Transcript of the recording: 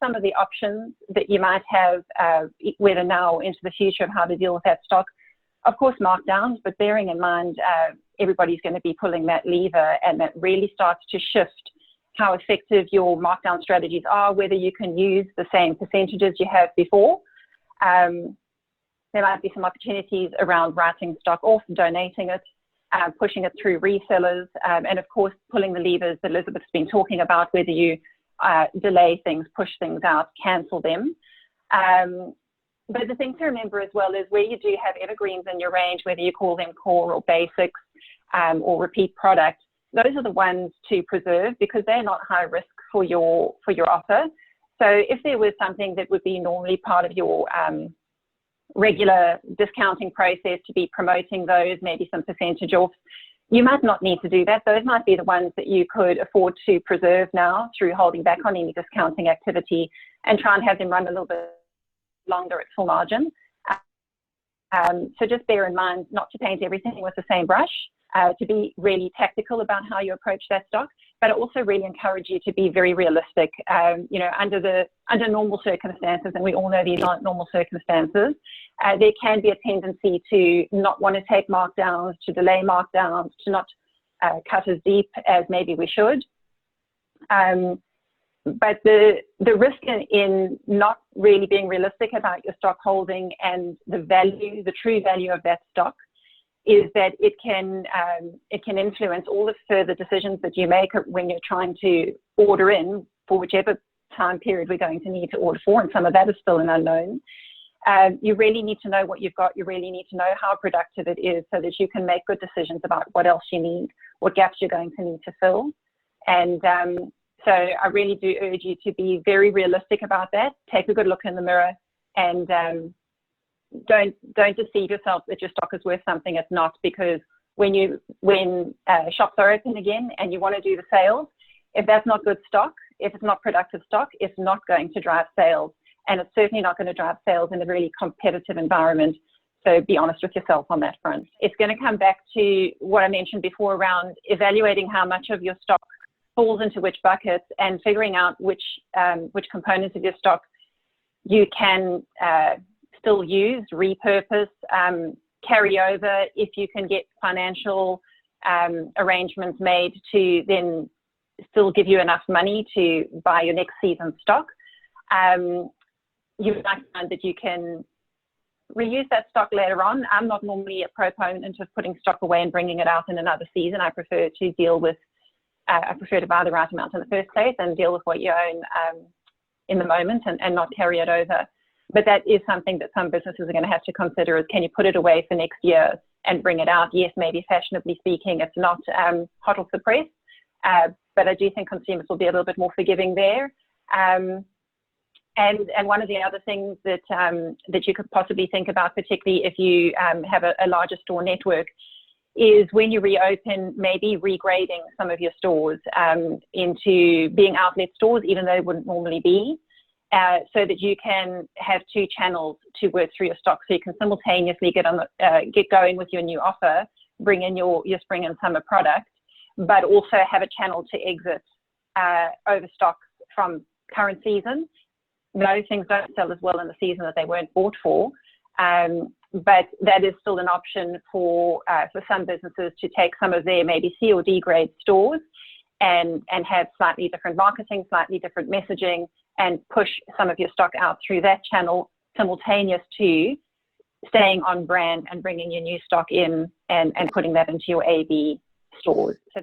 some of the options that you might have, whether now or into the future, of how to deal with that stock. Of course, markdowns, but bearing in mind everybody's going to be pulling that lever, and that really starts to shift how effective your markdown strategies are, whether you can use the same percentages you have before. There might be some opportunities around writing stock off, donating it, pushing it through resellers, and of course pulling the levers that Elizabeth's been talking about, whether you delay things, push things out, cancel them. But the thing to remember as well is where you do have evergreens in your range, whether you call them core or basics or repeat products, those are the ones to preserve because they're not high risk for your offer. So if there was something that would be normally part of your regular discounting process to be promoting those, maybe some percentage off, you might not need to do that. Those might be the ones that you could afford to preserve now through holding back on any discounting activity and try and have them run a little bit longer at full margin. So just bear in mind not to paint everything with the same brush, to be really tactical about how you approach that stock, but I also really encourage you to be very realistic. You know, under normal circumstances, and we all know these aren't normal circumstances, there can be a tendency to not want to take markdowns, to delay markdowns, to not cut as deep as maybe we should. But the risk in not really being realistic about your stock holding and the true value of that stock, is that it can influence all the further decisions that you make when you're trying to order in for whichever time period we're going to need to order for, and some of that is still an unknown. You really need to know what you've got. You really need to know how productive it is so that you can make good decisions about what else you need, what gaps you're going to need to fill. And so I really do urge you to be very realistic about that. Take a good look in the mirror, and don't deceive yourself that your stock is worth something it's not, because when shops are open again and you want to do the sales, if that's not good stock, if it's not productive stock, it's not going to drive sales, and it's certainly not going to drive sales in a really competitive environment. So be honest with yourself on that front. It's going to come back to what I mentioned before around evaluating how much of your stock falls into which buckets, and figuring out which components of your stock you can still use, repurpose, carry over if you can get financial arrangements made to then still give you enough money to buy your next season's stock. You might find that you can reuse that stock later on. I'm not normally a proponent of putting stock away and bringing it out in another season. I prefer to buy the right amount in the first place and deal with what you own in the moment, and not carry it over. But that is something that some businesses are going to have to consider, is can you put it away for next year and bring it out? Yes, maybe fashionably speaking, it's not hot off the press, but I do think consumers will be a little bit more forgiving there. And one of the other things that you could possibly think about, particularly if you have a larger store network, is when you reopen, maybe regrading some of your stores into being outlet stores, even though they wouldn't normally be, so that you can have two channels to work through your stock, so you can simultaneously get going with your new offer, bring in your spring and summer product, but also have a channel to exit overstocks from current season. No, things don't sell as well in the season that they weren't bought for. But that is still an option for some businesses to take some of their maybe C or D grade stores and have slightly different marketing, slightly different messaging, and push some of your stock out through that channel, simultaneous to staying on brand and bringing your new stock in and putting that into your AB stores. So